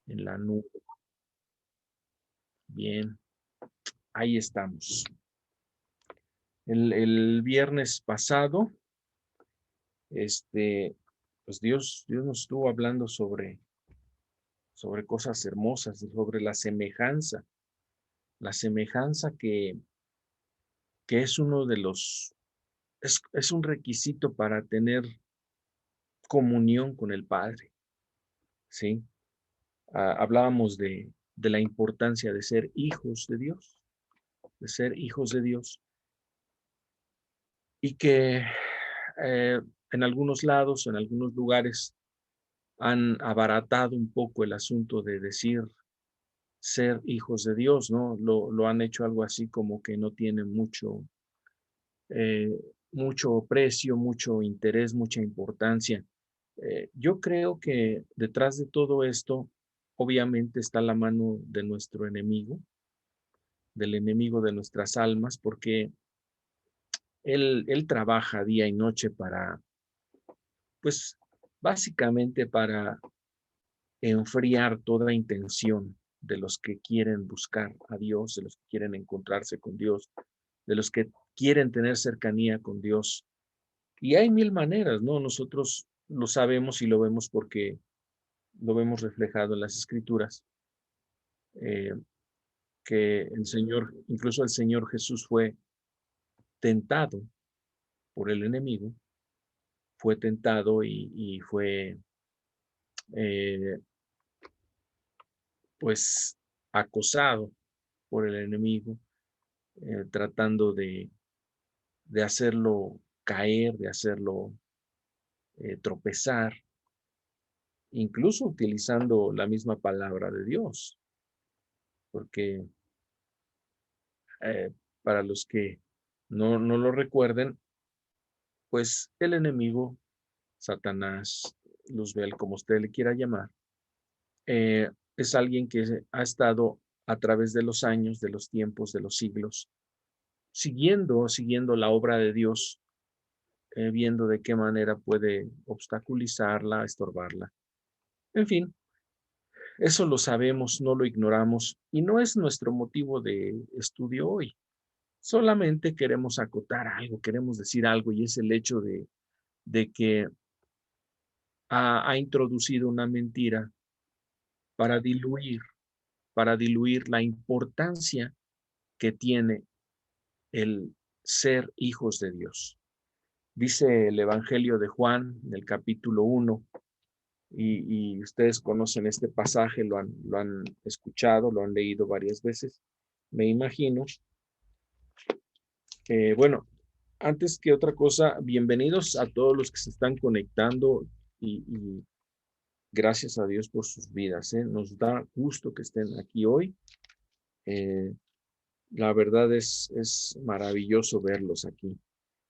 en la nube. Bien, ahí estamos. El viernes pasado, pues Dios nos estuvo hablando sobre cosas hermosas, sobre la semejanza que es uno de es un requisito para tener comunión con el Padre, ¿sí? Hablábamos de la importancia de ser hijos de Dios, y que eh, en algunos lados, en algunos lugares, han abaratado un poco el asunto de decir ser hijos de Dios, ¿no? Lo han hecho algo así como que no tiene eh, mucho precio, mucho interés, mucha importancia. Yo creo que detrás de todo esto, obviamente está la mano de nuestro enemigo, del enemigo de nuestras almas, porque él trabaja día y noche pues, básicamente para enfriar toda intención de los que quieren buscar a Dios, de los que quieren encontrarse con Dios, de los que quieren tener cercanía con Dios. Y hay mil maneras, ¿no? Nosotros lo sabemos y lo vemos porque lo vemos reflejado en las Escrituras, eh, que incluso el Señor Jesús fue tentado por el enemigo, fue tentado y fue, eh, pues, acosado por el enemigo, tratando de hacerlo caer, de hacerlo tropezar, incluso utilizando la misma palabra de Dios, porque eh, para los que no lo recuerden, pues el enemigo, Satanás, Luzbel, como usted le quiera llamar, es alguien que ha estado a través de los años, de los tiempos, de los siglos, siguiendo la obra de Dios, viendo de qué manera puede obstaculizarla, estorbarla. En fin, eso lo sabemos, no lo ignoramos y no es nuestro motivo de estudio hoy. Solamente queremos acotar algo, queremos decir algo y es el hecho de que ha introducido una mentira para diluir, para diluir la importancia que tiene el ser hijos de Dios. Dice el Evangelio de Juan, en el capítulo 1, y ustedes conocen este pasaje, lo han escuchado, lo han leído varias veces, me imagino. Bueno, antes que otra cosa, bienvenidos a todos los que se están conectando y gracias a Dios por sus vidas, ¿eh? Nos da gusto que estén aquí hoy. Eh, la verdad es maravilloso verlos aquí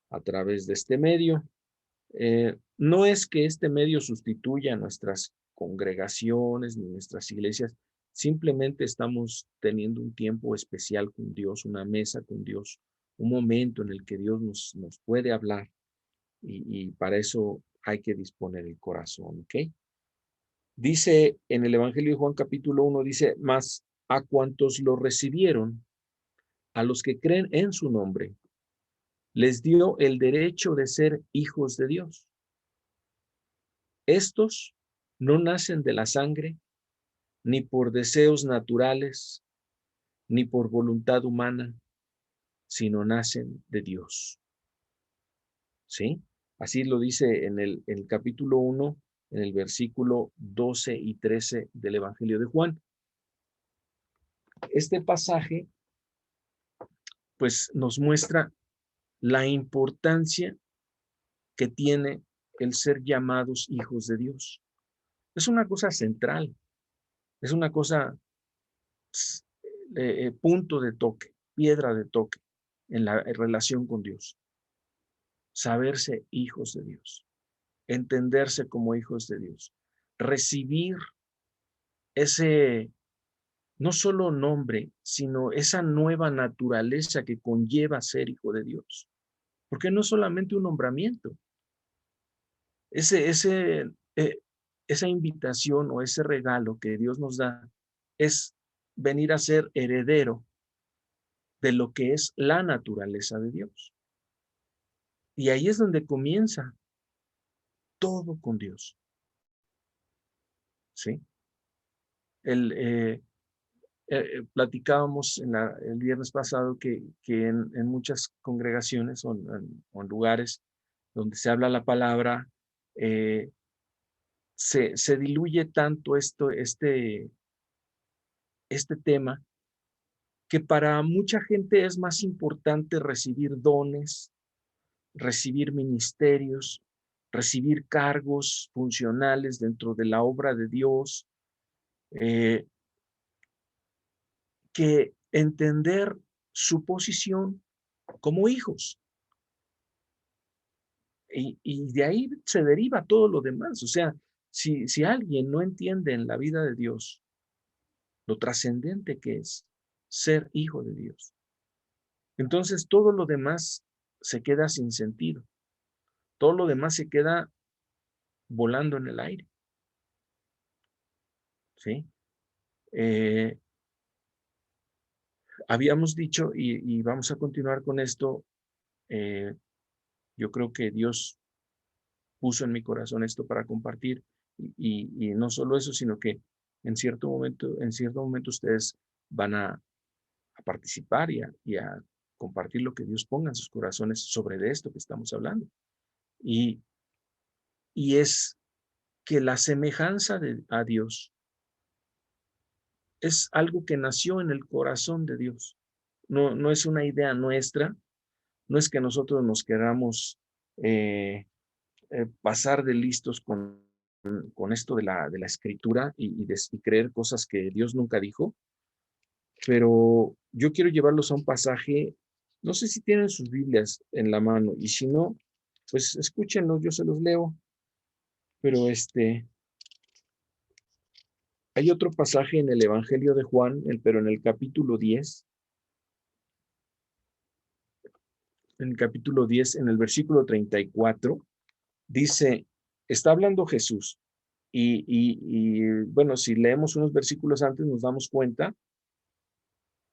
a través de este medio. No es que este medio sustituya nuestras congregaciones ni nuestras iglesias, simplemente estamos teniendo un tiempo especial con Dios, una mesa con Dios, un momento en el que Dios nos puede hablar y para eso hay que disponer el corazón, ¿ok? Dice en el Evangelio de Juan capítulo 1, dice, mas a cuantos lo recibieron, a los que creen en su nombre, les dio el derecho de ser hijos de Dios. Estos no nacen de la sangre, ni por deseos naturales, ni por voluntad humana, sino nacen de Dios. ¿Sí? Así lo dice en el capítulo 1, en el versículo 12 y 13 del Evangelio de Juan. Este pasaje, pues, nos muestra la importancia que tiene el ser llamados hijos de Dios. Es una cosa central, es una cosa, punto de toque, piedra de toque en la relación con Dios. Saberse hijos de Dios, entenderse como hijos de Dios, recibir ese, no solo nombre, sino esa nueva naturaleza que conlleva ser hijo de Dios. Porque no es solamente un nombramiento, ese esa invitación o ese regalo que Dios nos da es venir a ser heredero de lo que es la naturaleza de Dios. Y ahí es donde comienza todo con Dios, ¿sí? El, platicábamos el viernes pasado que en muchas congregaciones o en lugares donde se habla la palabra, eh, se diluye tanto este tema que para mucha gente es más importante recibir dones, recibir ministerios, recibir cargos funcionales dentro de la obra de Dios, eh, que entender su posición como hijos. Y de ahí se deriva todo lo demás. O sea, si alguien no entiende en la vida de Dios lo trascendente que es ser hijo de Dios, entonces todo lo demás se queda sin sentido. Todo lo demás se queda volando en el aire, ¿sí? Eh, habíamos dicho, y vamos a continuar con esto, eh, yo creo que Dios puso en mi corazón esto para compartir, y no solo eso, sino que en cierto momento ustedes van a participar y a compartir lo que Dios ponga en sus corazones sobre de esto que estamos hablando. Y, y es que la semejanza a Dios es algo que nació en el corazón de Dios. No es una idea nuestra, no es que nosotros nos queramos pasar de listos con esto de la escritura y creer cosas que Dios nunca dijo, pero yo quiero llevarlos a un pasaje, no sé si tienen sus Biblias en la mano, y si no, pues escúchenlos, yo se los leo, pero hay otro pasaje en el Evangelio de Juan, pero en el capítulo 10, en el versículo 34, dice, está hablando Jesús, bueno, si leemos unos versículos antes nos damos cuenta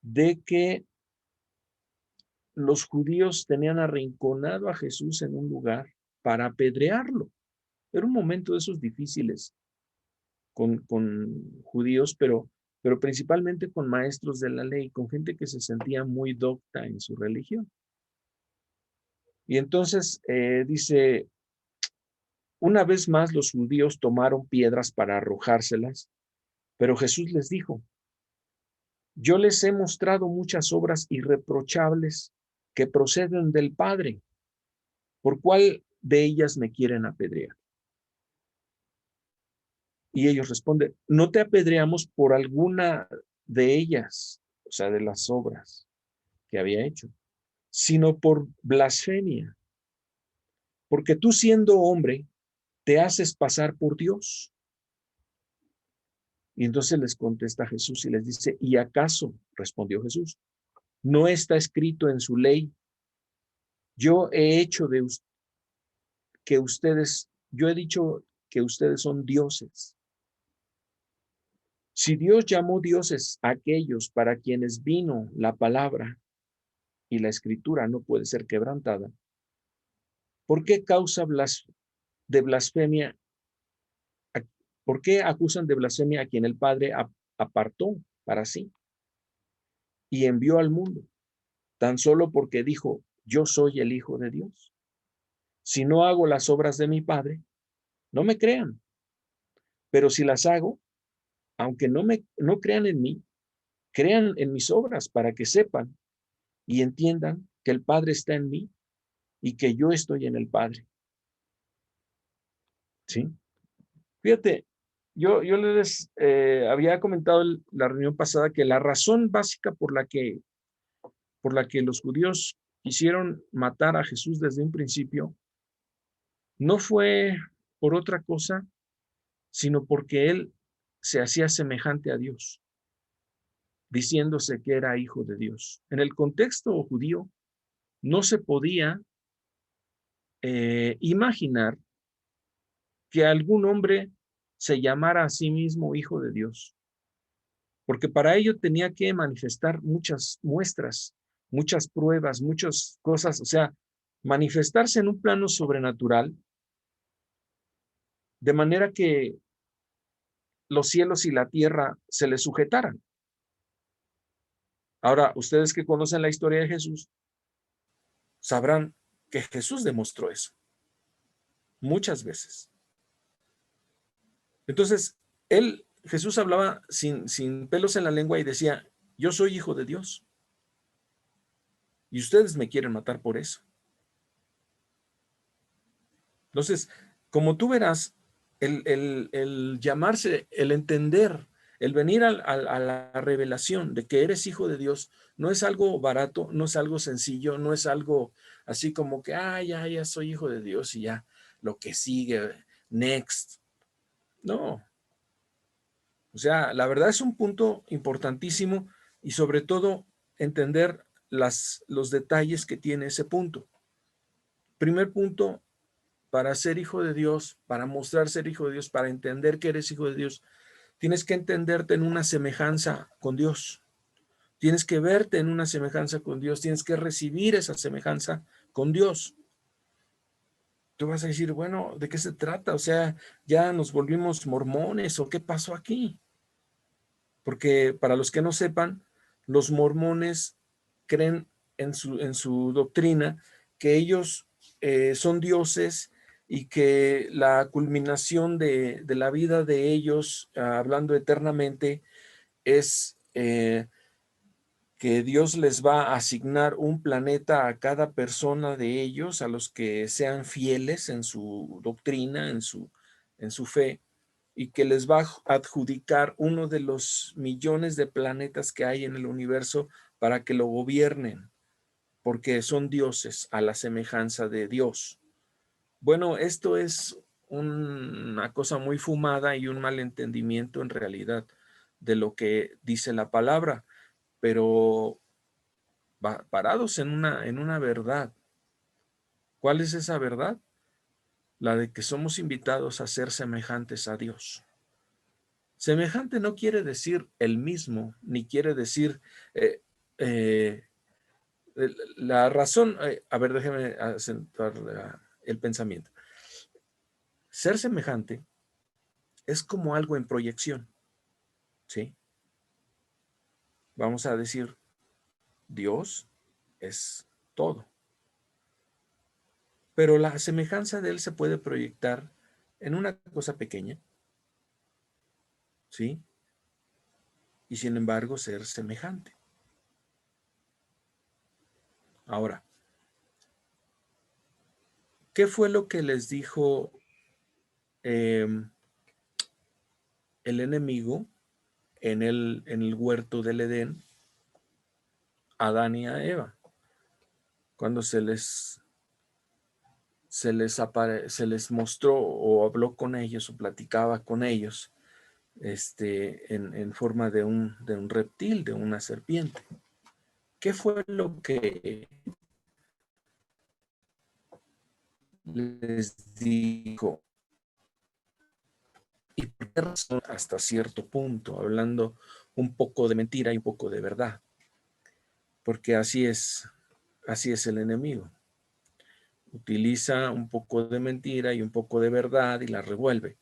de que los judíos tenían arrinconado a Jesús en un lugar para apedrearlo. Era un momento de esos difíciles con judíos, pero principalmente con maestros de la ley, con gente que se sentía muy docta en su religión. Y entonces dice, una vez más los judíos tomaron piedras para arrojárselas, pero Jesús les dijo, yo les he mostrado muchas obras irreprochables que proceden del Padre. ¿Por cuál de ellas me quieren apedrear? Y ellos responden, no te apedreamos por alguna de ellas, o sea, de las obras que había hecho, sino por blasfemia, porque tú siendo hombre, te haces pasar por Dios. Y entonces les contesta Jesús y les dice, ¿y acaso, respondió Jesús, no está escrito en su ley, yo he hecho que ustedes, yo he dicho que ustedes son dioses? Si Dios llamó dioses a aquellos para quienes vino la palabra y la escritura no puede ser quebrantada, ¿por qué de blasfemia? ¿Por qué acusan de blasfemia a quien el Padre apartó para sí y envió al mundo? Tan solo porque dijo, yo soy el Hijo de Dios. Si no hago las obras de mi Padre, no me crean, pero si las hago, aunque no crean en mí, crean en mis obras para que sepan y entiendan que el Padre está en mí y que yo estoy en el Padre. ¿Sí? Fíjate, yo les había comentado la reunión pasada que la razón básica por la que los judíos quisieron matar a Jesús desde un principio no fue por otra cosa, sino porque él se hacía semejante a Dios, diciéndose que era hijo de Dios. En el contexto judío no se podía imaginar que algún hombre se llamara a sí mismo hijo de Dios, porque para ello tenía que manifestar muchas muestras, muchas pruebas, muchas cosas, o sea, manifestarse en un plano sobrenatural, de manera que los cielos y la tierra se le sujetaran. Ahora, ustedes que conocen la historia de Jesús, sabrán que Jesús demostró eso muchas veces. Entonces, Jesús hablaba sin pelos en la lengua y decía, yo soy hijo de Dios y ustedes me quieren matar por eso. Entonces, como tú verás, el llamarse, el entender, el venir a la revelación de que eres hijo de Dios, no es algo barato, no es algo sencillo, no es algo así como que, ya soy hijo de Dios y ya, lo que sigue, next. No. O sea, la verdad es un punto importantísimo y sobre todo entender los detalles que tiene ese punto. Primer punto, para ser hijo de Dios, para mostrar ser hijo de Dios, para entender que eres hijo de Dios, tienes que entenderte en una semejanza con Dios. Tienes que verte en una semejanza con Dios, tienes que recibir esa semejanza con Dios. Tú vas a decir, bueno, ¿de qué se trata? O sea, ¿ya nos volvimos mormones o qué pasó aquí? Porque para los que no sepan, los mormones creen en su doctrina que ellos son dioses y que la culminación de la vida de ellos, hablando eternamente, es que Dios les va a asignar un planeta a cada persona de ellos, a los que sean fieles en su doctrina, en su fe, y que les va a adjudicar uno de los millones de planetas que hay en el universo para que lo gobiernen, porque son dioses a la semejanza de Dios. Bueno, esto es una cosa muy fumada y un malentendimiento en realidad de lo que dice la palabra, pero parados en una verdad. ¿Cuál es esa verdad? La de que somos invitados a ser semejantes a Dios. Semejante no quiere decir el mismo, ni quiere decir eh, la razón. A ver, déjeme acentuar el pensamiento. Ser semejante es como algo en proyección, ¿sí? Vamos a decir, Dios es todo, pero la semejanza de Él se puede proyectar en una cosa pequeña, ¿sí? Y sin embargo ser semejante. Ahora, ¿qué fue lo que les dijo el enemigo en el huerto del Edén a Adán y a Eva? Cuando se les mostró o habló con ellos o platicaba con ellos en forma de un reptil, de una serpiente. ¿Qué fue lo que les dijo? ¿Y por qué razón? Hasta cierto punto, hablando un poco de mentira y un poco de verdad, porque así es el enemigo. Utiliza un poco de mentira y un poco de verdad y la revuelve.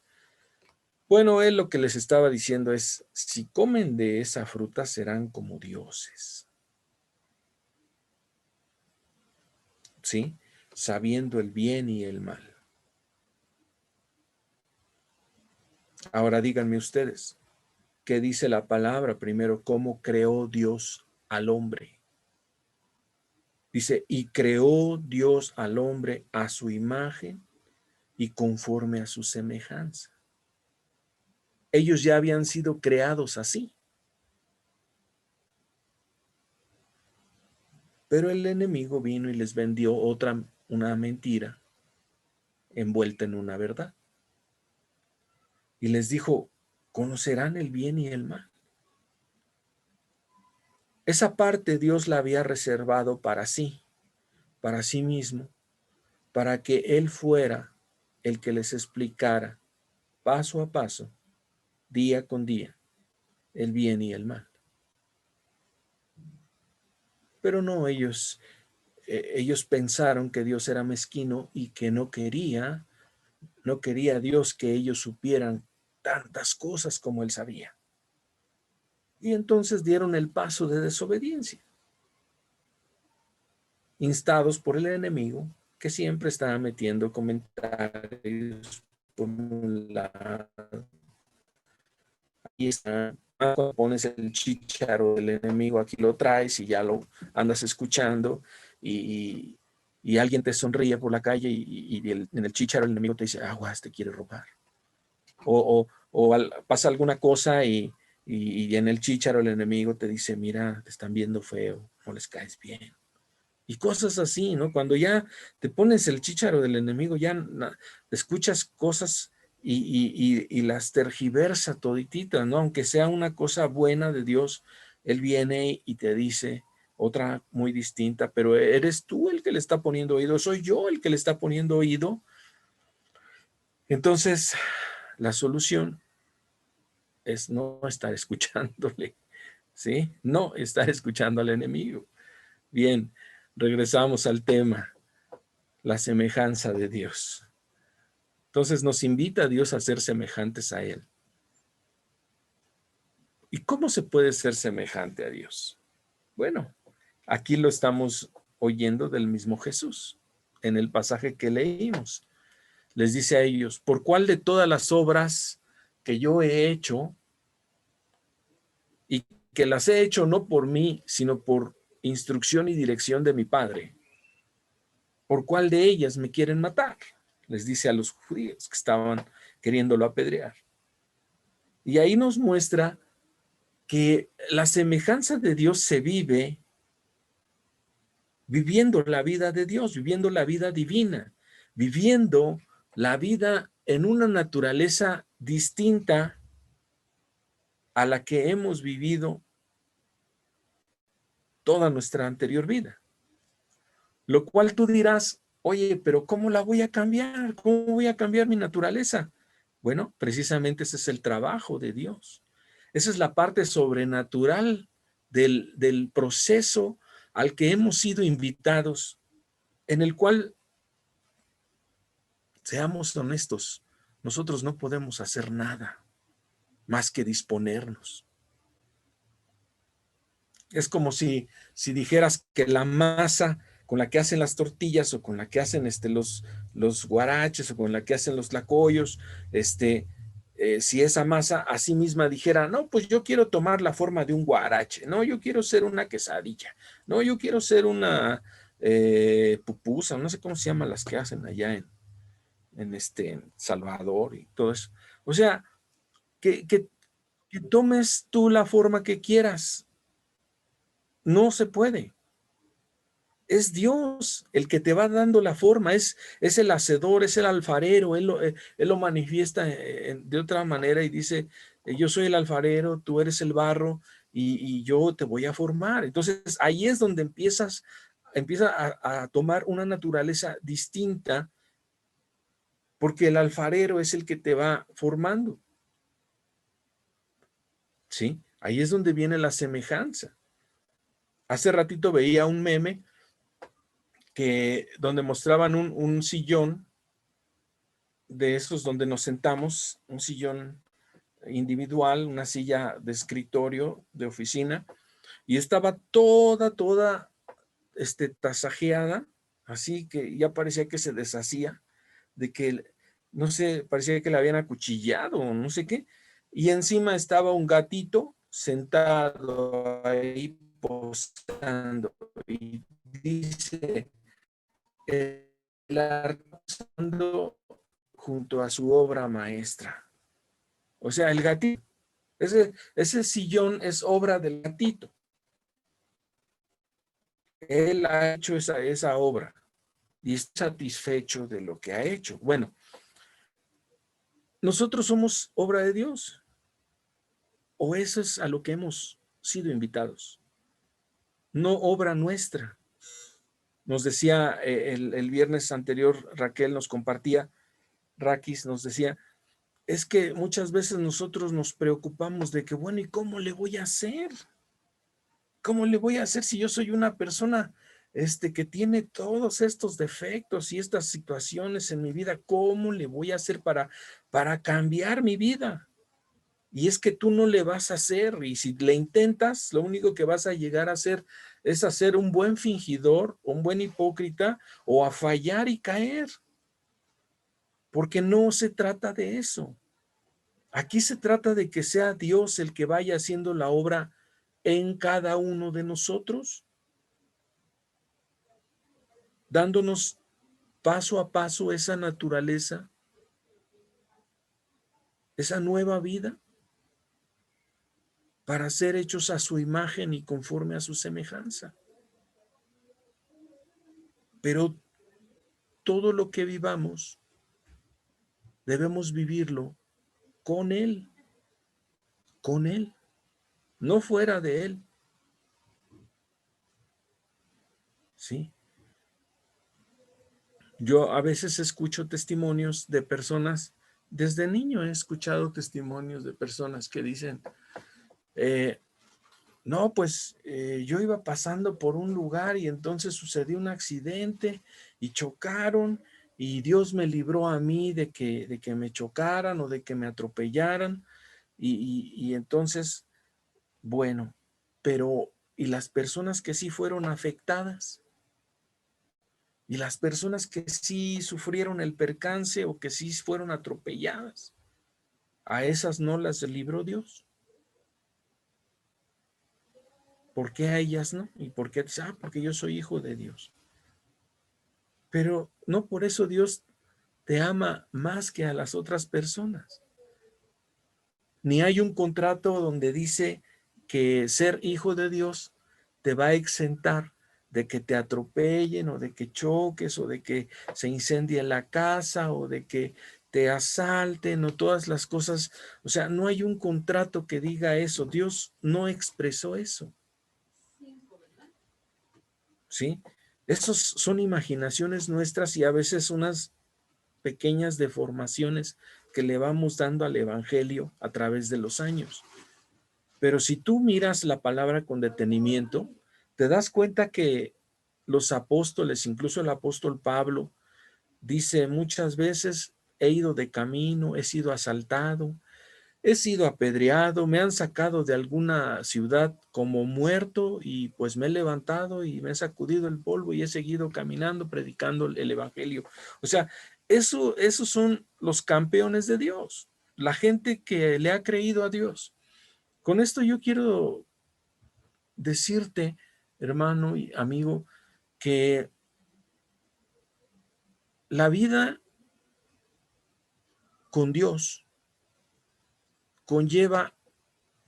Bueno, él lo que les estaba diciendo es, si comen de esa fruta serán como dioses, ¿sí? Sabiendo el bien y el mal. Ahora díganme ustedes, ¿qué dice la palabra? Primero, ¿cómo creó Dios al hombre? Dice, y creó Dios al hombre a su imagen y conforme a su semejanza. Ellos ya habían sido creados así. Pero el enemigo vino y les vendió una mentira envuelta en una verdad. Y les dijo, conocerán el bien y el mal. Esa parte Dios la había reservado para sí mismo, para que Él fuera el que les explicara paso a paso, día con día, el bien y el mal. Pero no, ellos pensaron que Dios era mezquino y que no quería Dios que ellos supieran tantas cosas como él sabía. Y entonces dieron el paso de desobediencia, instados por el enemigo, que siempre estaba metiendo comentarios por un lado. Ahí está. Cuando pones el chícharo del enemigo, aquí lo traes y ya lo andas escuchando y alguien te sonríe por la calle y en el chícharo el enemigo te dice, aguas, te quiere robar. O pasa alguna cosa y en el chícharo el enemigo te dice, mira, te están viendo feo, no les caes bien. Y cosas así, ¿no? Cuando ya te pones el chícharo del enemigo, ya escuchas cosas y las tergiversa toditita, ¿no? Aunque sea una cosa buena de Dios, Él viene y te dice otra muy distinta, pero eres tú el que le está poniendo oído, soy yo el que le está poniendo oído. Entonces, la solución es no estar escuchándole, ¿sí? No estar escuchando al enemigo. Bien, regresamos al tema, la semejanza de Dios. Entonces nos invita a Dios a ser semejantes a Él. ¿Y cómo se puede ser semejante a Dios? Bueno, aquí lo estamos oyendo del mismo Jesús, en el pasaje que leímos. Les dice a ellos, ¿por cuál de todas las obras que yo he hecho y que las he hecho no por mí, sino por instrucción y dirección de mi Padre? ¿Por cuál de ellas me quieren matar? Les dice a los judíos que estaban queriéndolo apedrear. Y ahí nos muestra que la semejanza de Dios se vive viviendo la vida de Dios, viviendo la vida divina, viviendo la vida en una naturaleza distinta a la que hemos vivido toda nuestra anterior vida. Lo cual tú dirás, oye, pero ¿cómo la voy a cambiar? ¿Cómo voy a cambiar mi naturaleza? Bueno, precisamente ese es el trabajo de Dios. Esa es la parte sobrenatural del proceso al que hemos sido invitados, en el cual, seamos honestos, nosotros no podemos hacer nada más que disponernos. Es como si dijeras que la masa con la que hacen las tortillas o con la que hacen los guaraches o con la que hacen los tlacoyos, si esa masa a sí misma dijera, no, pues yo quiero tomar la forma de un guarache, no, yo quiero ser una quesadilla, no, yo quiero ser una pupusa, no sé cómo se llaman las que hacen allá en Salvador y todo eso. O sea, que tomes tú la forma que quieras. No se puede. Es Dios el que te va dando la forma, es el hacedor, es el alfarero, Él lo manifiesta de otra manera y dice, yo soy el alfarero, tú eres el barro y yo te voy a formar. Entonces ahí es donde empieza a tomar una naturaleza distinta porque el alfarero es el que te va formando. ¿Sí? Ahí es donde viene la semejanza. Hace ratito veía un meme donde mostraban un sillón de esos donde nos sentamos, un sillón individual, una silla de escritorio, de oficina, y estaba toda tasajeada, así que ya parecía que se deshacía, de que, no sé, parecía que la habían acuchillado, no sé qué, y encima estaba un gatito sentado ahí posando, y dice, el artesano junto a su obra maestra. O sea, el gatito, ese sillón es obra del gatito. Él ha hecho esa obra y está satisfecho de lo que ha hecho. Bueno, nosotros somos obra de Dios, o eso es a lo que hemos sido invitados, no obra nuestra. Nos decía el viernes anterior, Raquel nos compartía, Raquis nos decía es que muchas veces nosotros nos preocupamos de que, bueno, ¿y cómo le voy a hacer? ¿Cómo le voy a hacer si yo soy una persona que tiene todos estos defectos y estas situaciones en mi vida? ¿Cómo le voy a hacer para cambiar mi vida? Y es que tú no le vas a hacer, y si le intentas, lo único que vas a llegar a hacer es a ser un buen fingidor, un buen hipócrita, o a fallar y caer, porque no se trata de eso. Aquí se trata de que sea Dios el que vaya haciendo la obra en cada uno de nosotros, dándonos paso a paso esa naturaleza, esa nueva vida, para ser hechos a su imagen y conforme a su semejanza. Pero todo lo que vivamos, debemos vivirlo con Él, no fuera de Él, ¿sí? Yo a veces escucho testimonios de personas, desde niño he escuchado testimonios de personas que dicen, no, pues yo iba pasando por un lugar y entonces sucedió un accidente y chocaron y Dios me libró a mí de que me chocaran o de que me atropellaran y entonces, bueno, pero ¿y las personas que sí fueron afectadas? ¿Y las personas que sí sufrieron el percance o que sí fueron atropelladas? ¿A esas no las libró Dios? ¿Por qué a ellas no? ¿Y por qué? Porque yo soy hijo de Dios. Pero no por eso Dios te ama más que a las otras personas. Ni hay un contrato donde dice que ser hijo de Dios te va a exentar de que te atropellen o de que choques o de que se incendie la casa o de que te asalten o todas las cosas. O sea, no hay un contrato que diga eso. Dios no expresó eso. ¿Sí? Esos son imaginaciones nuestras y a veces unas pequeñas deformaciones que le vamos dando al evangelio a través de los años. Pero si tú miras la palabra con detenimiento, te das cuenta que los apóstoles, incluso el apóstol Pablo, dice muchas veces, he ido de camino, he sido asaltado, he sido apedreado, me han sacado de alguna ciudad como muerto y pues me he levantado y me he sacudido el polvo y he seguido caminando, predicando el evangelio. O sea, esos son los campeones de Dios, la gente que le ha creído a Dios. Con esto yo quiero decirte, hermano y amigo, que la vida con Dios conlleva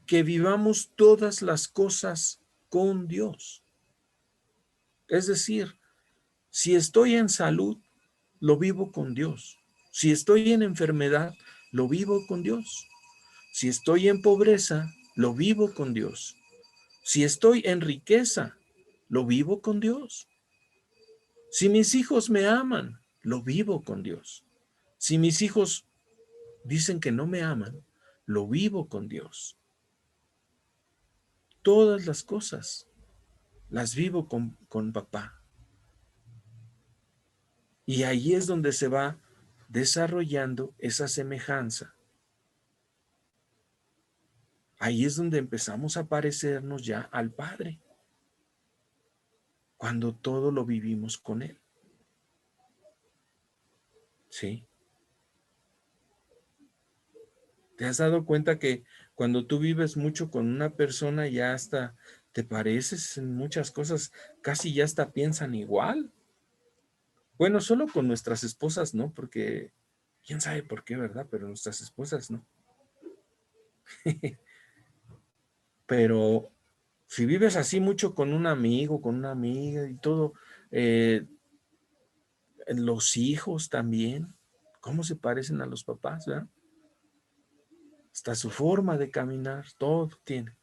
que vivamos todas las cosas con Dios. Es decir, si estoy en salud, lo vivo con Dios. Si estoy en enfermedad, lo vivo con Dios. Si estoy en pobreza, lo vivo con Dios. Si estoy en riqueza, lo vivo con Dios. Si mis hijos me aman, lo vivo con Dios. Si mis hijos dicen que no me aman, lo vivo con Dios. Todas las cosas las vivo con papá. Y ahí es donde se va desarrollando esa semejanza. Ahí es donde empezamos a parecernos ya al Padre, cuando todo lo vivimos con Él. ¿Sí? ¿Te has dado cuenta que cuando tú vives mucho con una persona ya hasta te pareces en muchas cosas, casi ya hasta piensan igual? Bueno, solo con nuestras esposas, ¿no? Porque quién sabe por qué, ¿verdad? Pero nuestras esposas, ¿no? Pero si vives así mucho con un amigo, con una amiga y todo, eh, los hijos también, ¿cómo se parecen a los papás, verdad? Hasta su forma de caminar, todo tiene.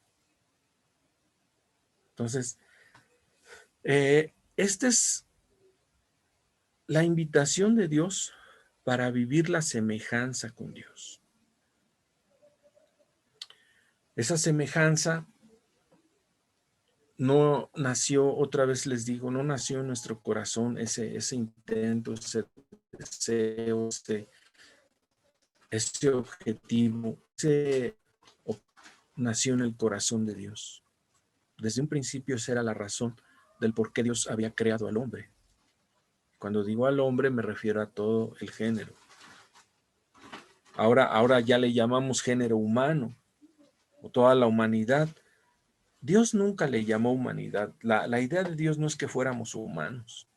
Entonces, esta es la invitación de Dios para vivir la semejanza con Dios. Esa semejanza no nació, otra vez les digo, no nació en nuestro corazón ese intento, ese deseo, ese objetivo, nació en el corazón de Dios. Desde un principio esa era la razón del por qué Dios había creado al hombre. Cuando digo al hombre me refiero a todo el género. Ahora ya le llamamos género humano, o toda la humanidad. Dios nunca le llamó humanidad. La idea de Dios no es que fuéramos humanos.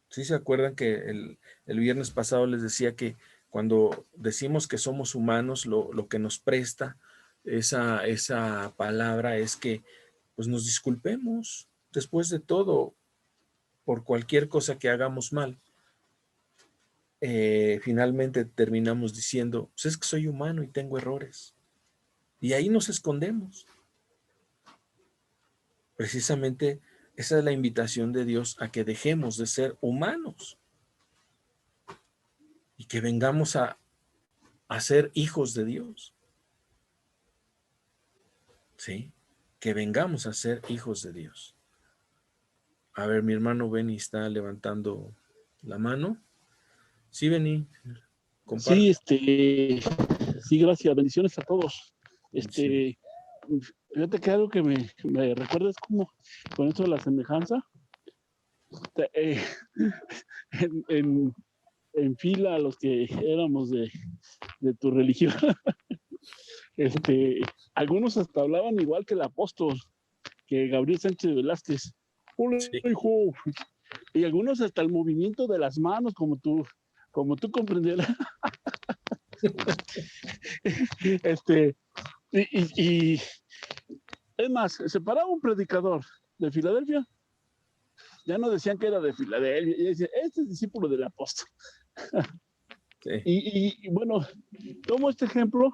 ¿Sí se acuerdan que el viernes pasado les decía que cuando decimos que somos humanos, lo que nos presta esa palabra es que pues nos disculpemos después de todo por cualquier cosa que hagamos mal? Finalmente terminamos diciendo, pues es que soy humano y tengo errores. Y ahí nos escondemos. Precisamente esa es la invitación de Dios a que dejemos de ser humanos y que vengamos a ser hijos de Dios. ¿Sí? Que vengamos a ser hijos de Dios. A ver, mi hermano Benny está levantando la mano. Sí, Benny, Sí, comparte. sí, gracias, bendiciones a todos. Sí. Fíjate que algo que me recuerda es como con eso de la semejanza, eh, en, en fila a los que éramos de tu religión, algunos hasta hablaban igual que el apóstol, que Gabriel Sánchez Velázquez. Hola, Sí. hijo. Y algunos hasta el movimiento de las manos, como tú comprenderás. Y es más, se paraba un predicador de Filadelfia, ya no decían que era de Filadelfia, y decían, este es discípulo del apóstol. Sí. Y bueno, tomo este ejemplo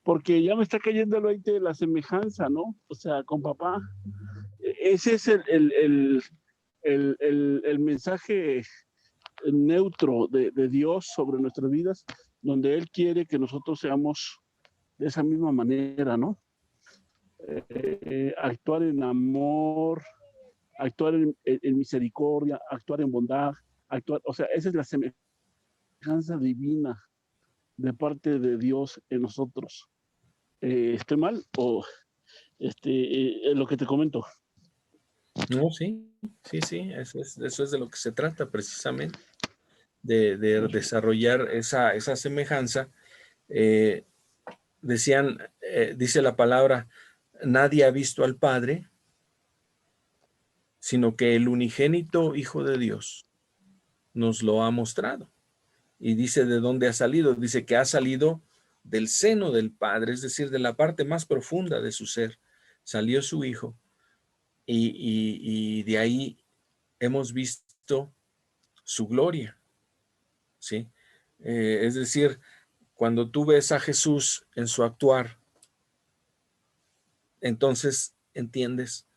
porque ya me está cayendo el 20 de la semejanza, ¿no? O sea, con papá. Ese es el mensaje neutro de Dios sobre nuestras vidas, donde Él quiere que nosotros seamos de esa misma manera, ¿no? Actuar en amor, actuar en misericordia, actuar en bondad, o sea, esa es la semejanza divina de parte de Dios en nosotros. ¿Estoy mal? ¿O lo que te comento? No, sí, eso es de lo que se trata precisamente, de desarrollar esa semejanza. Dice la palabra, nadie ha visto al Padre, sino que el unigénito Hijo de Dios nos lo ha mostrado. Y dice de dónde ha salido, dice que ha salido del seno del Padre, es decir, de la parte más profunda de su ser. Salió su Hijo y de ahí hemos visto su gloria, ¿sí? Es decir, cuando tú ves a Jesús en su actuar, entonces entiendes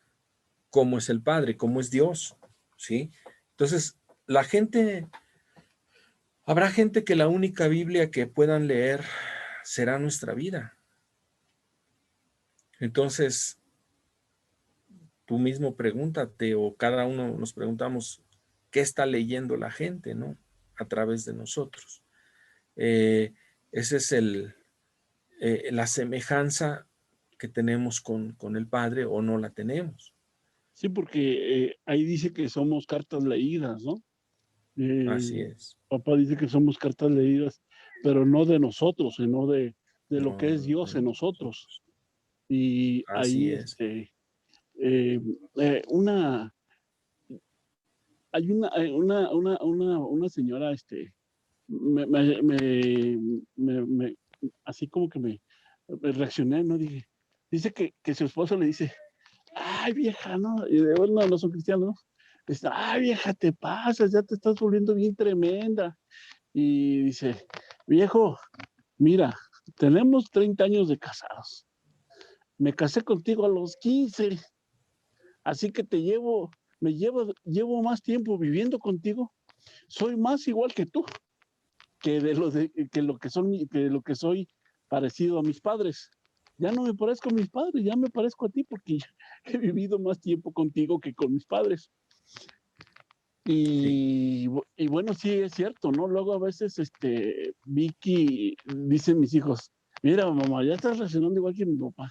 cómo es el Padre, cómo es Dios, ¿sí? Entonces, habrá gente que la única Biblia que puedan leer será nuestra vida. Entonces, tú mismo pregúntate, o cada uno nos preguntamos, ¿qué está leyendo la gente, no? A través de nosotros. Ese es la semejanza que tenemos con el Padre, o no la tenemos. Sí, porque ahí dice que somos cartas leídas, ¿no? Así es. Papá dice que somos cartas leídas, pero no de nosotros, sino de lo que es No, Dios en nosotros. Y así ahí, es. eh, una, hay una señora, me, me, me, me, así como que me reaccioné, ¿no? Dice que su esposo le dice, ay, vieja, ¿no? Y de bueno, no son cristianos, ¿no? Dice, ay, vieja, te pasas, ya te estás volviendo bien tremenda. Y dice, viejo, mira, tenemos 30 años de casados. Me casé contigo a los 15, así que llevo más tiempo viviendo contigo. Soy más igual que tú, que lo que soy parecido a mis padres. Ya no me parezco a mis padres, ya me parezco a ti porque ya he vivido más tiempo contigo que con mis padres. Sí. Y bueno, sí, es cierto, ¿no? Luego a veces, Vicky, dicen mis hijos, mira, mamá, ya estás reaccionando igual que mi papá.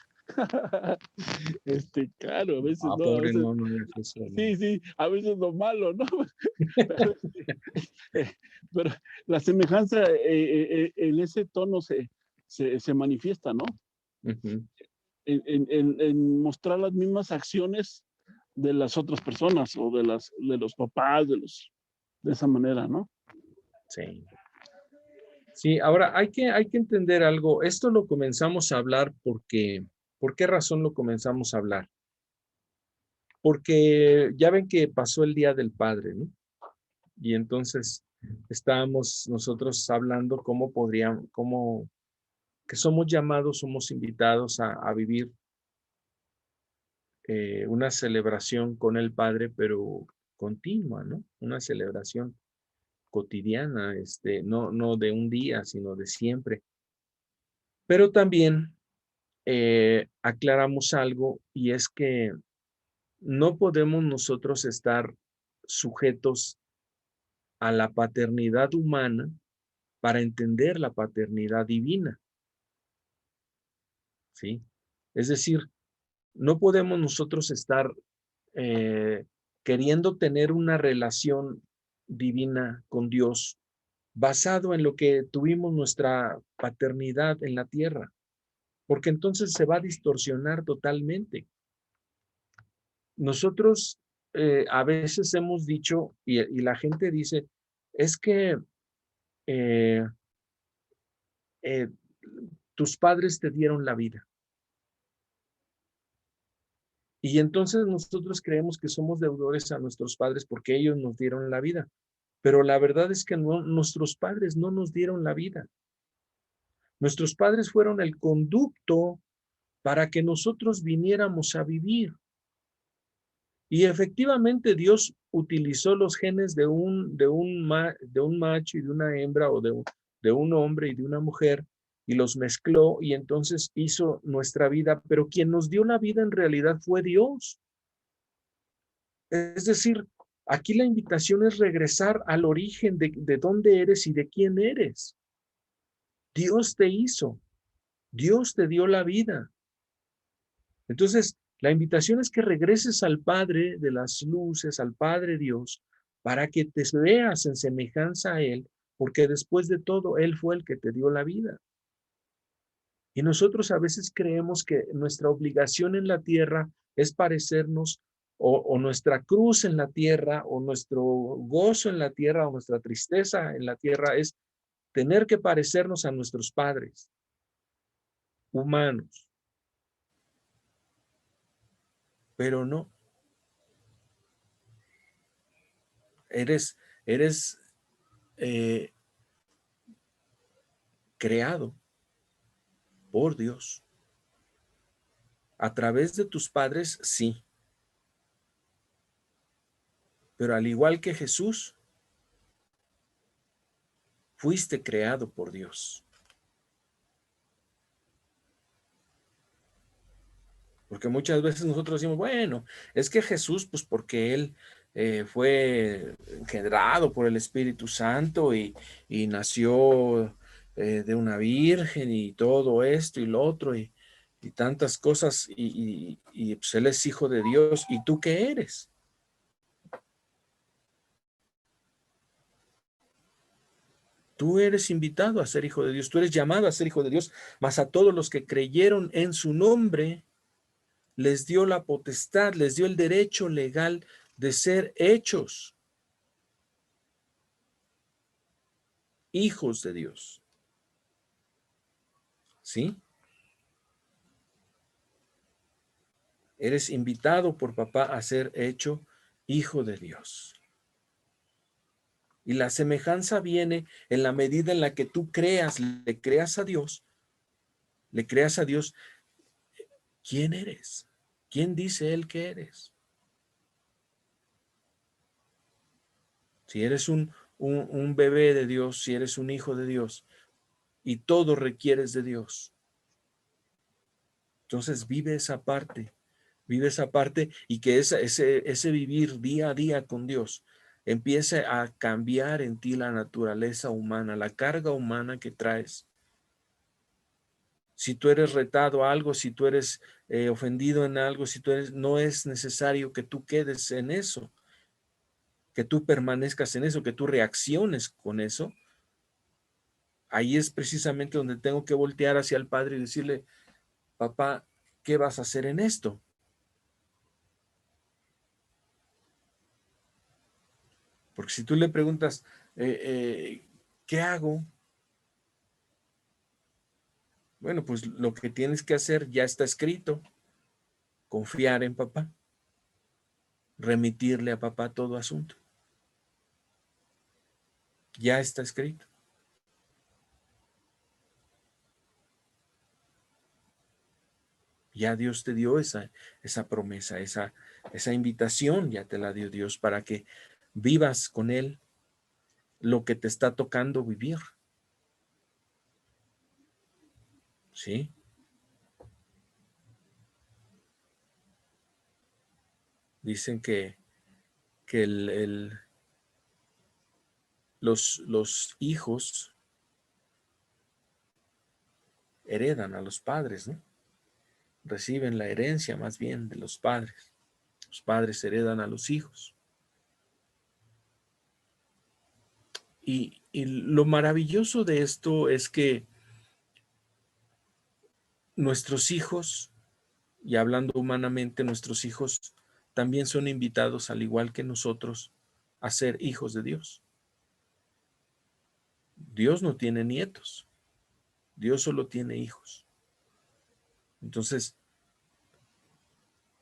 Claro, a veces, Ah, ¿no? A pobre, veces, no, no hagas eso, no. sí, sí, a veces lo malo, ¿no? Pero, eh, pero la semejanza en ese tono se manifiesta, ¿no? Ujú, En mostrar las mismas acciones de las otras personas o de los papás, de esa manera, ¿no? sí. Sí, ahora hay que entender algo. Esto lo comenzamos a hablar porque, ¿por qué razón lo comenzamos a hablar? Porque ya ven que pasó el Día del Padre, ¿no? Y entonces estábamos nosotros hablando cómo podríamos, cómo, que somos llamados, somos invitados a vivir una celebración con el Padre, pero continua, ¿no? Una celebración cotidiana, no de un día, sino de siempre. Pero también aclaramos algo y es que no podemos nosotros estar sujetos a la paternidad humana para entender la paternidad divina, ¿sí? Es decir, no podemos nosotros estar eh, queriendo tener una relación divina con Dios basado en lo que tuvimos nuestra paternidad en la tierra, porque entonces se va a distorsionar totalmente. Nosotros a veces hemos dicho, y la gente dice, es que eh, eh, tus padres te dieron la vida. Y entonces nosotros creemos que somos deudores a nuestros padres porque ellos nos dieron la vida. Pero la verdad es que no, nuestros padres no nos dieron la vida. Nuestros padres fueron el conducto para que nosotros viniéramos a vivir. Y efectivamente Dios utilizó los genes de un macho y de una hembra o de un hombre y de una mujer y los mezcló y entonces hizo nuestra vida, pero quien nos dio la vida en realidad fue Dios. Es decir, aquí la invitación es regresar al origen de dónde eres y de quién eres. Dios te hizo, Dios te dio la vida. Entonces, la invitación es que regreses al Padre de las luces, al Padre Dios, para que te veas en semejanza a Él, porque después de todo, Él fue el que te dio la vida. Y nosotros a veces creemos que nuestra obligación en la tierra es parecernos, o nuestra cruz en la tierra, o nuestro gozo en la tierra, o nuestra tristeza en la tierra es tener que parecernos a nuestros padres humanos, pero no, eres eh, creado por Dios. A través de tus padres, sí, pero al igual que Jesús, fuiste creado por Dios. Porque muchas veces nosotros decimos, bueno, es que Jesús, pues porque él fue engendrado por el Espíritu Santo y nació de una virgen y todo esto y lo otro y tantas cosas y pues él es hijo de Dios. ¿Y tú qué eres? Tú eres invitado a ser hijo de Dios, tú eres llamado a ser hijo de Dios, mas a todos los que creyeron en su nombre, les dio la potestad, les dio el derecho legal de ser hechos hijos de Dios. ¿Sí? Eres invitado por papá a ser hecho hijo de Dios. Y la semejanza viene en la medida en la que tú creas, le creas a Dios, ¿quién eres? ¿Quién dice él que eres? Si eres un bebé de Dios, si eres un hijo de Dios, y todo requieres de Dios. Entonces vive esa parte y que ese vivir día a día con Dios empiece a cambiar en ti la naturaleza humana, la carga humana que traes. Si tú eres retado a algo, si tú eres ofendido en algo, no es necesario que tú quedes en eso, que tú permanezcas en eso, que tú reacciones con eso. Ahí es precisamente donde tengo que voltear hacia el Padre y decirle, papá, ¿qué vas a hacer en esto? Porque si tú le preguntas, ¿qué hago? Bueno, pues lo que tienes que hacer ya está escrito. Confiar en papá. Remitirle a papá todo asunto. Ya está escrito. Ya Dios te dio esa promesa, esa invitación, ya te la dio Dios para que vivas con Él lo que te está tocando vivir. ¿Sí? Dicen que los hijos heredan a los padres, ¿no? Reciben la herencia más bien de los padres. Los padres heredan a los hijos. Y lo maravilloso de esto es que nuestros hijos, y hablando humanamente, nuestros hijos también son invitados, al igual que nosotros, a ser hijos de Dios. Dios no tiene nietos, Dios solo tiene hijos. Entonces,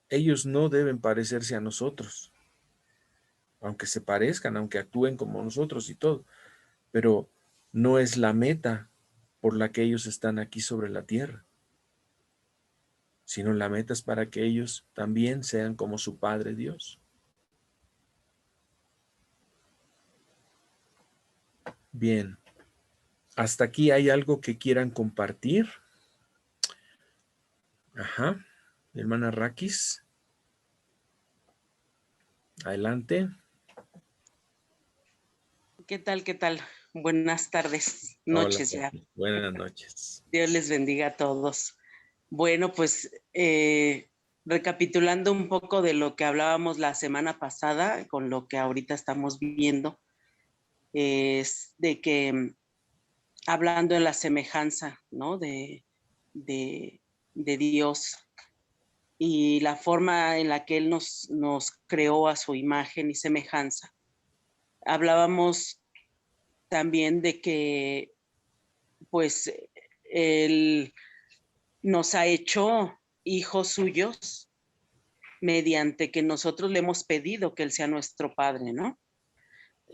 ellos no deben parecerse a nosotros, aunque se parezcan, aunque actúen como nosotros y todo, pero no es la meta por la que ellos están aquí sobre la tierra, sino la meta es para que ellos también sean como su Padre Dios. Bien, hasta aquí hay algo que quieran compartir. Ajá, mi hermana Raquis, adelante. ¿Qué tal? ¿Qué tal? Buenas tardes, Hola, noches ya. buenas noches. Dios les bendiga a todos. Bueno, pues recapitulando un poco de lo que hablábamos la semana pasada, con lo que ahorita estamos viviendo, es de que hablando en la semejanza, ¿no? De Dios y la forma en la que Él nos creó a su imagen y semejanza. Hablábamos también de que pues Él nos ha hecho hijos suyos mediante que nosotros le hemos pedido que Él sea nuestro Padre, ¿no?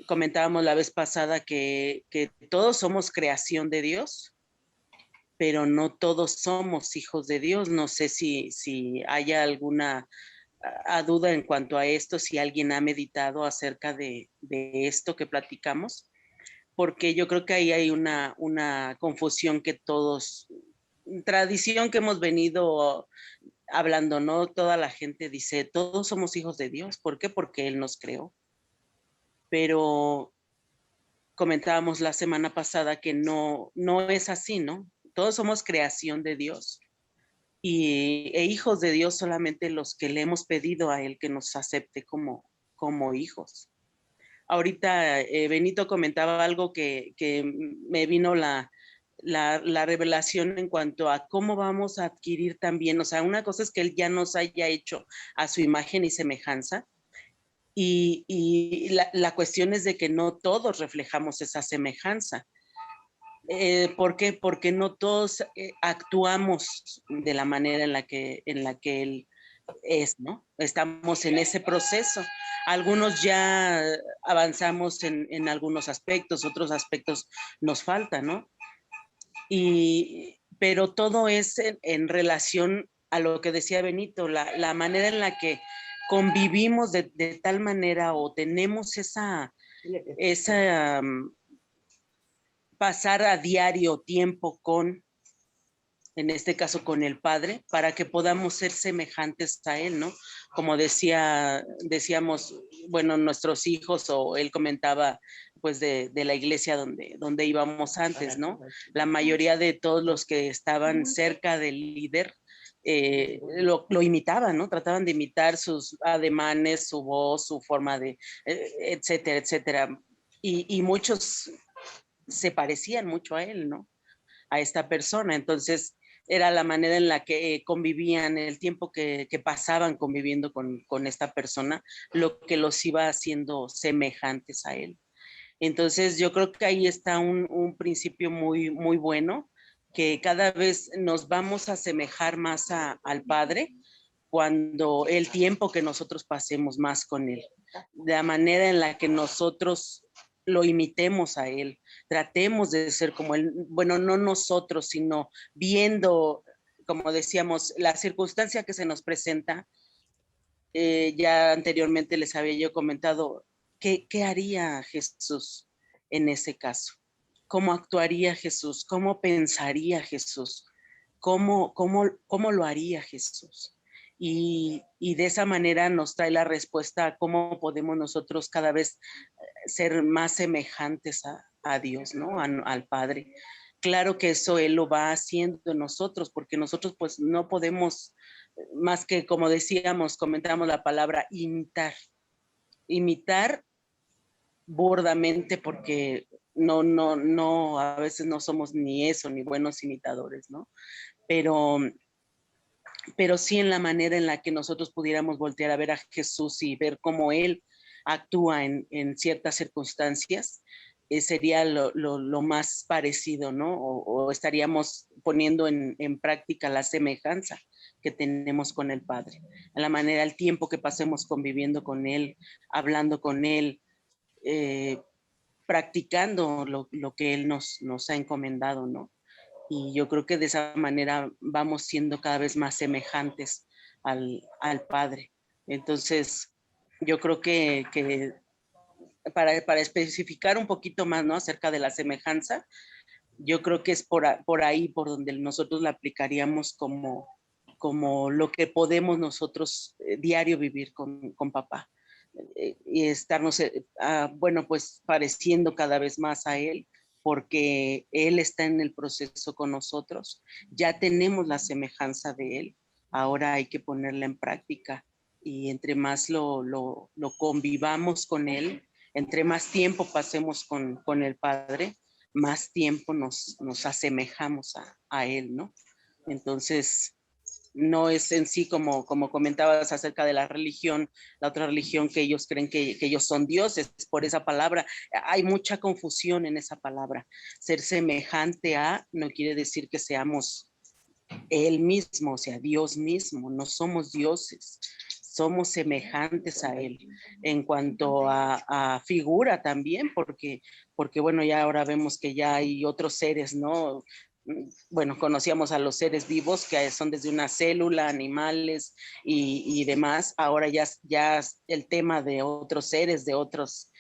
Comentábamos la vez pasada que todos somos creación de Dios, pero no todos somos hijos de Dios. No sé si haya alguna duda en cuanto a esto, si alguien ha meditado acerca de esto que platicamos, porque yo creo que ahí hay una confusión que todos, tradición que hemos venido hablando, ¿no? Toda la gente dice, todos somos hijos de Dios. ¿Por qué? Porque Él nos creó. Pero comentábamos la semana pasada que no es así, ¿no? Todos somos creación de Dios. E hijos de Dios solamente los que le hemos pedido a Él que nos acepte como hijos. Ahorita Benito comentaba algo que me vino la revelación en cuanto a cómo vamos a adquirir también, o sea, una cosa es que Él ya nos haya hecho a su imagen y semejanza, y la cuestión es de que no todos reflejamos esa semejanza. ¿Por qué? Porque no todos actuamos de la manera en la que Él es, ¿no? Estamos en ese proceso. Algunos ya avanzamos en algunos aspectos, otros aspectos nos faltan, ¿no? Pero todo es en relación a lo que decía Benito, la manera en la que convivimos de tal manera o tenemos esa pasar a diario tiempo con, en este caso con el Padre, para que podamos ser semejantes a Él, ¿no? Como decíamos, bueno, nuestros hijos, o él comentaba pues de la iglesia donde íbamos antes, ¿no? La mayoría de todos los que estaban cerca del líder lo imitaban, ¿no? Trataban de imitar sus ademanes, su voz, su forma de, etcétera, etcétera. Y muchos se parecían mucho a él, ¿no? A esta persona. Entonces, era la manera en la que convivían, el tiempo que pasaban conviviendo con esta persona, lo que los iba haciendo semejantes a él. Entonces, yo creo que ahí está un principio muy, muy bueno, que cada vez nos vamos a asemejar más al Padre cuando el tiempo que nosotros pasemos más con Él, de la manera en la que nosotros lo imitemos a Él, tratemos de ser como Él, bueno, no nosotros, sino viendo, como decíamos, la circunstancia que se nos presenta. Ya anteriormente les había yo comentado, ¿qué haría Jesús en ese caso? ¿Cómo actuaría Jesús? ¿Cómo pensaría Jesús? ¿Cómo lo haría Jesús? Y de esa manera nos trae la respuesta a cómo podemos nosotros cada vez ser más semejantes a Dios, ¿no? Al Padre. Claro que eso Él lo va haciendo en nosotros, porque nosotros pues no podemos más que, como decíamos, comentamos la palabra imitar burdamente, porque no, a veces no somos ni eso, ni buenos imitadores, ¿no? Pero sí en la manera en la que nosotros pudiéramos voltear a ver a Jesús y ver cómo Él actúa en ciertas circunstancias, sería lo más parecido, ¿no? O estaríamos poniendo en práctica la semejanza que tenemos con el Padre, en la manera, el tiempo que pasemos conviviendo con Él, hablando con Él, practicando lo que Él nos ha encomendado, ¿no? Y yo creo que de esa manera vamos siendo cada vez más semejantes al Padre. Entonces, yo creo que para especificar un poquito más, ¿no? Acerca de la semejanza, yo creo que es por ahí por donde nosotros la aplicaríamos como lo que podemos nosotros diario vivir con papá. Y estarnos, bueno, pues pareciendo cada vez más a él, porque él está en el proceso con nosotros. Ya tenemos la semejanza de él, ahora hay que ponerla en práctica. Y entre más lo convivamos con él, entre más tiempo pasemos con el Padre, más tiempo nos asemejamos a Él, ¿no? Entonces, no es en sí como comentabas acerca de la religión, la otra religión que ellos creen que ellos son dioses por esa palabra. Hay mucha confusión en esa palabra. Ser semejante a no quiere decir que seamos Él mismo, o sea, Dios mismo. No somos dioses, somos semejantes a Él. En cuanto a figura también, porque bueno, ya ahora vemos que ya hay otros seres, ¿no? Bueno, conocíamos a los seres vivos que son desde una célula, animales y demás. Ahora ya el tema de otros seres, de otras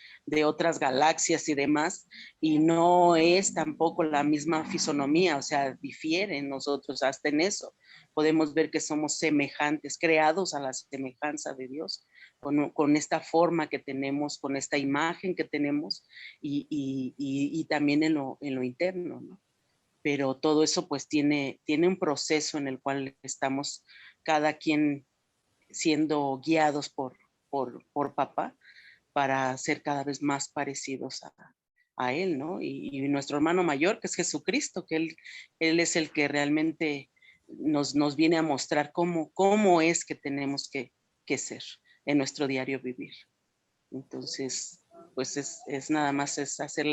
galaxias y demás, y no es tampoco la misma fisonomía, o sea, difieren nosotros hasta en eso. Podemos ver que somos semejantes, creados a la semejanza de Dios, con esta forma que tenemos, con esta imagen que tenemos y también en lo interno, ¿no? Pero todo eso pues tiene un proceso en el cual estamos cada quien siendo guiados por papá para ser cada vez más parecidos a él, ¿no? Y nuestro hermano mayor, que es Jesucristo, que él es el que realmente nos viene a mostrar cómo es que tenemos que ser en nuestro diario vivir. Entonces, pues es nada más es hacer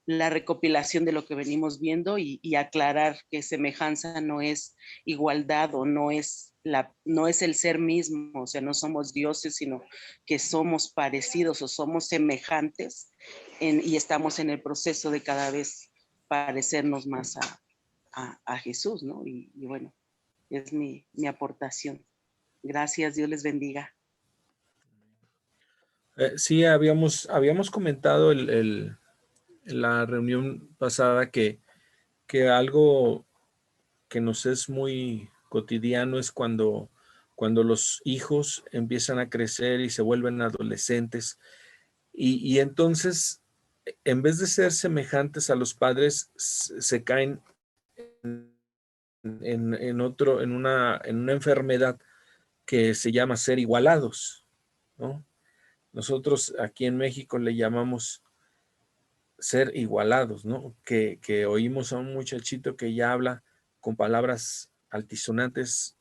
la recopilación de lo que venimos viendo y aclarar que semejanza no es igualdad o no es el ser mismo, o sea, no somos dioses, sino que somos parecidos o somos semejantes y estamos en el proceso de cada vez parecernos más a Jesús, ¿no? Y bueno, es mi aportación. Gracias, Dios les bendiga. Sí, habíamos comentado en la reunión pasada que algo que nos es muy cotidiano es cuando los hijos empiezan a crecer y se vuelven adolescentes y entonces en vez de ser semejantes a los padres se caen en una enfermedad que se llama ser igualados, ¿no? Nosotros aquí en México le llamamos ser igualados, ¿no? Que oímos a un muchachito que ya habla con palabras altisonantes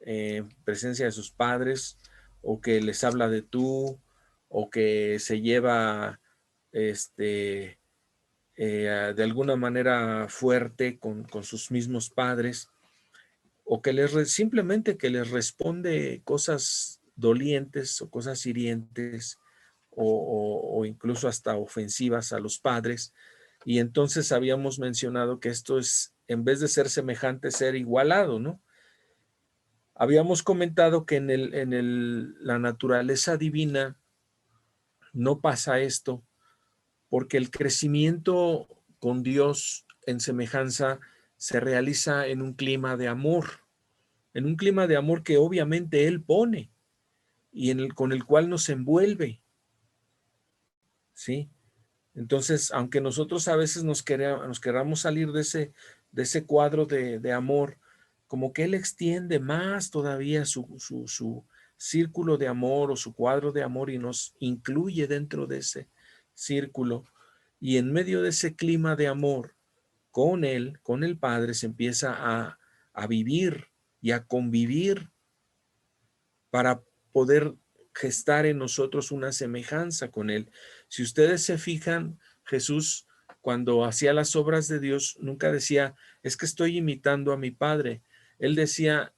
en presencia de sus padres, o que les habla de tú, o que se lleva de alguna manera fuerte con sus mismos padres, o que simplemente que les responde cosas dolientes o cosas hirientes o incluso hasta ofensivas a los padres. Y entonces habíamos mencionado que esto es, en vez de ser semejante, ser igualado, ¿no? Habíamos comentado que la naturaleza divina no pasa esto, porque el crecimiento con Dios en semejanza se realiza en un clima de amor, en un clima de amor que obviamente Él pone y con el cual nos envuelve, ¿sí? Entonces, aunque nosotros a veces nos queramos salir de ese cuadro de amor, como que Él extiende más todavía su círculo de amor o su cuadro de amor y nos incluye dentro de ese círculo. Y en medio de ese clima de amor, con Él, con el Padre, se empieza a vivir y a convivir para poder gestar en nosotros una semejanza con Él. Si ustedes se fijan, Jesús, cuando hacía las obras de Dios, nunca decía, es que estoy imitando a mi Padre. Él decía,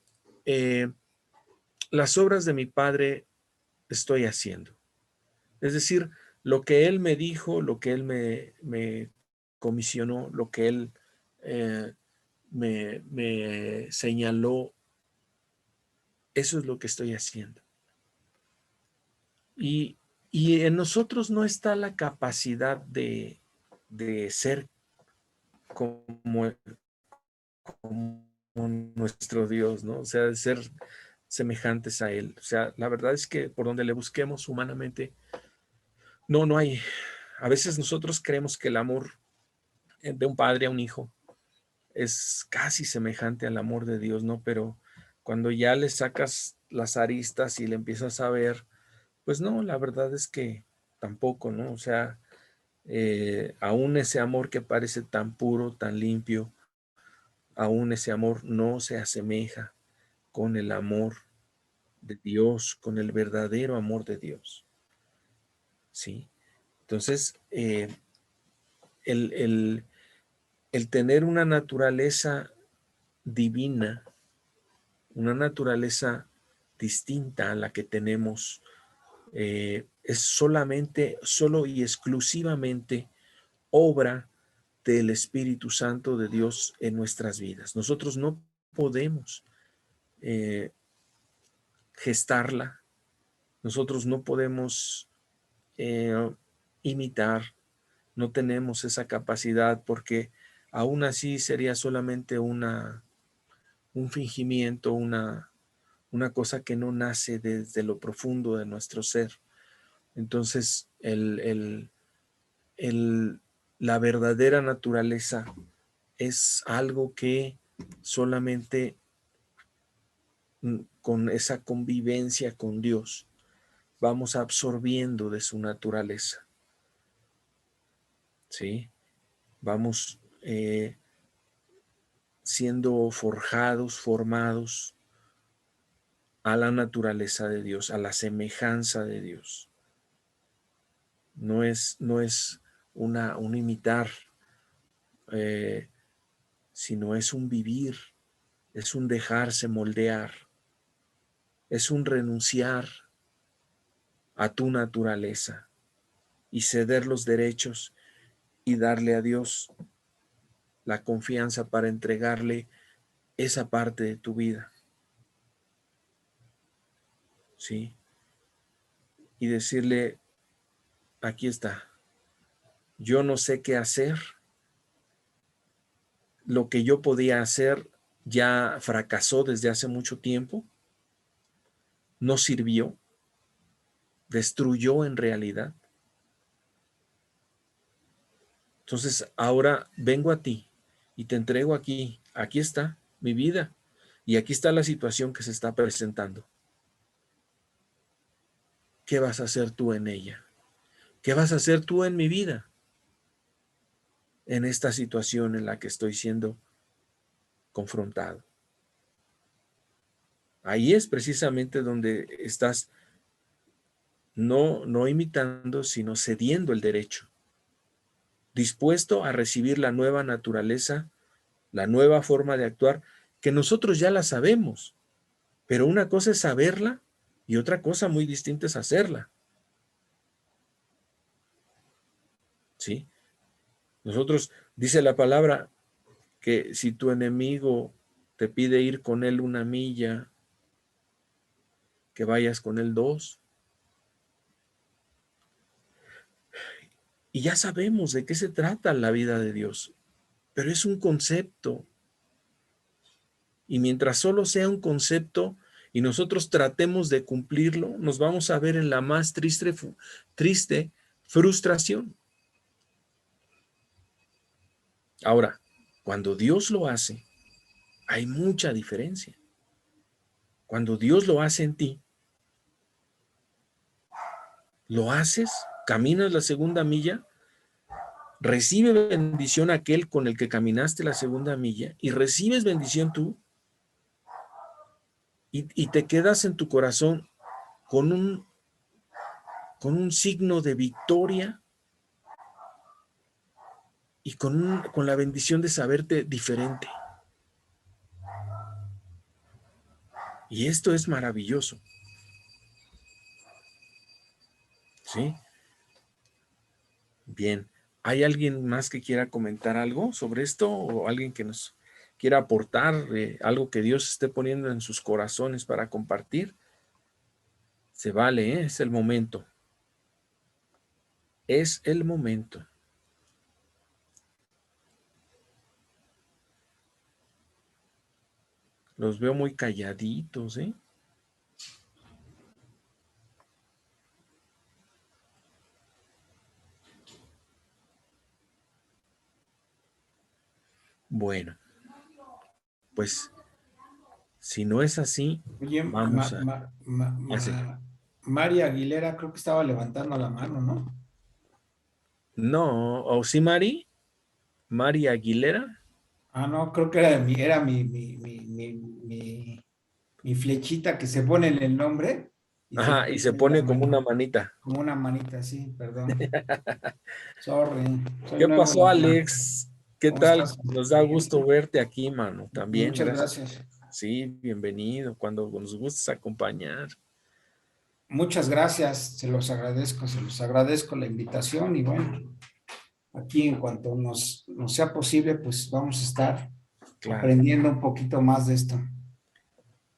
las obras de mi Padre estoy haciendo. Es decir, lo que Él me dijo, lo que Él me comisionó, lo que Él me señaló, eso es lo que estoy haciendo. Y en nosotros no está la capacidad de ser como nuestro Dios, ¿no? O sea, de ser semejantes a Él. O sea, la verdad es que por donde le busquemos humanamente, no hay. A veces nosotros creemos que el amor de un padre a un hijo es casi semejante al amor de Dios, ¿no? Pero cuando ya le sacas las aristas y le empiezas a ver, pues no, la verdad es que tampoco, ¿no? O sea, aún ese amor que parece tan puro, tan limpio, aún ese amor no se asemeja con el amor de Dios, con el verdadero amor de Dios, ¿sí? Entonces, el tener una naturaleza divina, una naturaleza distinta a la que tenemos, es solo y exclusivamente obra del Espíritu Santo de Dios en nuestras vidas. Nosotros no podemos gestarla, nosotros no podemos imitar, no tenemos esa capacidad porque aún así sería solamente un fingimiento, una cosa que no nace desde lo profundo de nuestro ser. Entonces, la verdadera naturaleza es algo que solamente con esa convivencia con Dios vamos absorbiendo de su naturaleza, ¿sí? Vamos siendo forjados, formados a la naturaleza de Dios, a la semejanza de Dios. No es un imitar, sino es un vivir, es un dejarse moldear, es un renunciar a tu naturaleza y ceder los derechos y darle a Dios la confianza para entregarle esa parte de tu vida, ¿sí? Y decirle, aquí está, yo no sé qué hacer, lo que yo podía hacer ya fracasó desde hace mucho tiempo, no sirvió, destruyó en realidad. Entonces ahora vengo a ti y te entrego aquí, aquí está mi vida y aquí está la situación que se está presentando. ¿Qué vas a hacer tú en ella? ¿Qué vas a hacer tú en mi vida? En esta situación en la que estoy siendo confrontado. Ahí es precisamente donde estás no imitando, sino cediendo el derecho, dispuesto a recibir la nueva naturaleza, la nueva forma de actuar, que nosotros ya la sabemos, pero una cosa es saberla y otra cosa muy distinta es hacerla. ¿Sí? Nosotros, dice la palabra, que si tu enemigo te pide ir con él 1 milla, que vayas con él 2. Y ya sabemos de qué se trata la vida de Dios, pero es un concepto. Y mientras solo sea un concepto y nosotros tratemos de cumplirlo, nos vamos a ver en la más triste frustración. Ahora, cuando Dios lo hace, hay mucha diferencia. Cuando Dios lo hace en ti, lo haces, caminas la 2ª milla, recibe bendición aquel con el que caminaste la 2ª milla y recibes bendición tú y te quedas en tu corazón con un signo de victoria y con la bendición de saberte diferente. Y esto es maravilloso. ¿Sí? Bien. ¿Hay alguien más que quiera comentar algo sobre esto o alguien que nos quiera aportar algo que Dios esté poniendo en sus corazones para compartir? Se vale, ¿eh? Es el momento. Es el momento. Los veo muy calladitos, ¿eh? Bueno, pues si no es así, Oye, vamos a hacer. María Aguilera creo que estaba levantando la mano, ¿no? No, ¿o sí, Mari? ¿Mari Aguilera? Ah, no, creo que era mi flechita que se pone en el nombre y se Ajá, y se pone la pone como una mano, manita. como una manita, sí, perdón. Sorry, soy ¿Qué nuevo pasó, en la... Alex? ¿Qué ¿Cómo tal? estás? Nos da Bien. gusto verte aquí, mano. También, Muchas gracias. gracias. Sí, bienvenido. Cuando nos gustes acompañar. Muchas gracias, se los agradezco la invitación y bueno, aquí en cuanto nos sea posible, pues vamos a estar Claro. aprendiendo un poquito más de esto.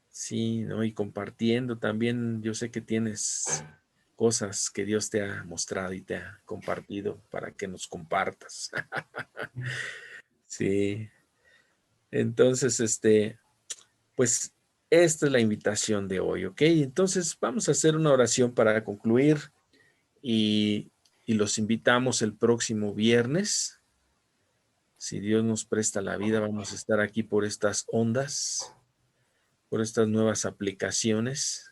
Sí, ¿no? Y compartiendo también, yo sé que tienes cosas que Dios te ha mostrado y te ha compartido para que nos compartas. Sí. Entonces, pues esta es la invitación de hoy, ¿ok? Entonces vamos a hacer una oración para concluir y los invitamos el próximo viernes. Si Dios nos presta la vida, vamos a estar aquí por estas ondas, por estas nuevas aplicaciones.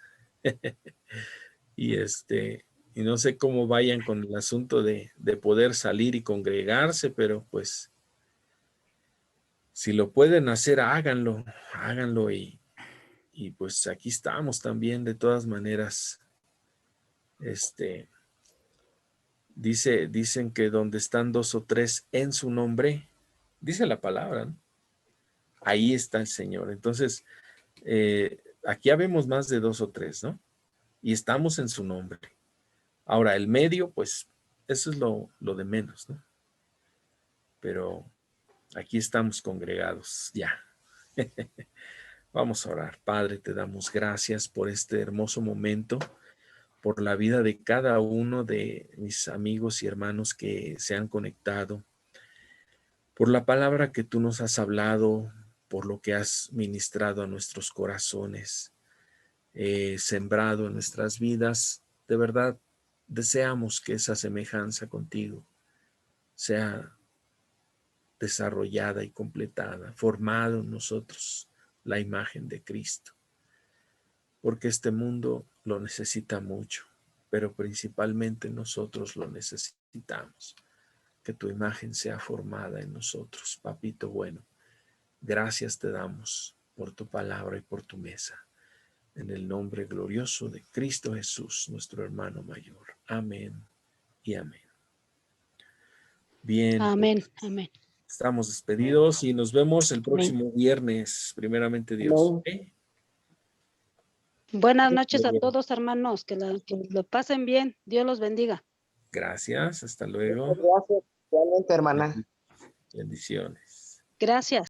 Y no sé cómo vayan con el asunto de poder salir y congregarse, pero pues si lo pueden hacer, háganlo y pues aquí estamos también de todas maneras. Dicen que donde están 2 o 3 en su nombre, dice la palabra, ¿no? Ahí está el Señor. Entonces, aquí habemos más de 2 o 3, ¿no? Y estamos en su nombre. Ahora, el medio, pues, eso es lo de menos, ¿no? Pero aquí estamos congregados, ya. Vamos a orar. Padre, te damos gracias por este hermoso momento, por la vida de cada uno de mis amigos y hermanos que se han conectado, por la palabra que tú nos has hablado, por lo que has ministrado a nuestros corazones, sembrado en nuestras vidas. De verdad, deseamos que esa semejanza contigo sea desarrollada y completada, formado en nosotros la imagen de Cristo, porque este mundo lo necesita mucho, pero principalmente nosotros lo necesitamos, que tu imagen sea formada en nosotros. Papito bueno, gracias te damos por tu palabra y por tu mesa, en el nombre glorioso de Cristo Jesús, nuestro hermano mayor. Amén y amén. Bien, Amén, pues, amén. estamos despedidos y nos vemos el Amén. próximo viernes, primeramente Dios. Amén. Buenas noches a todos, hermanos. Que lo pasen bien. Dios los bendiga. Gracias, hasta luego. Muchas gracias. Igualmente, hermana. Bendiciones. Gracias.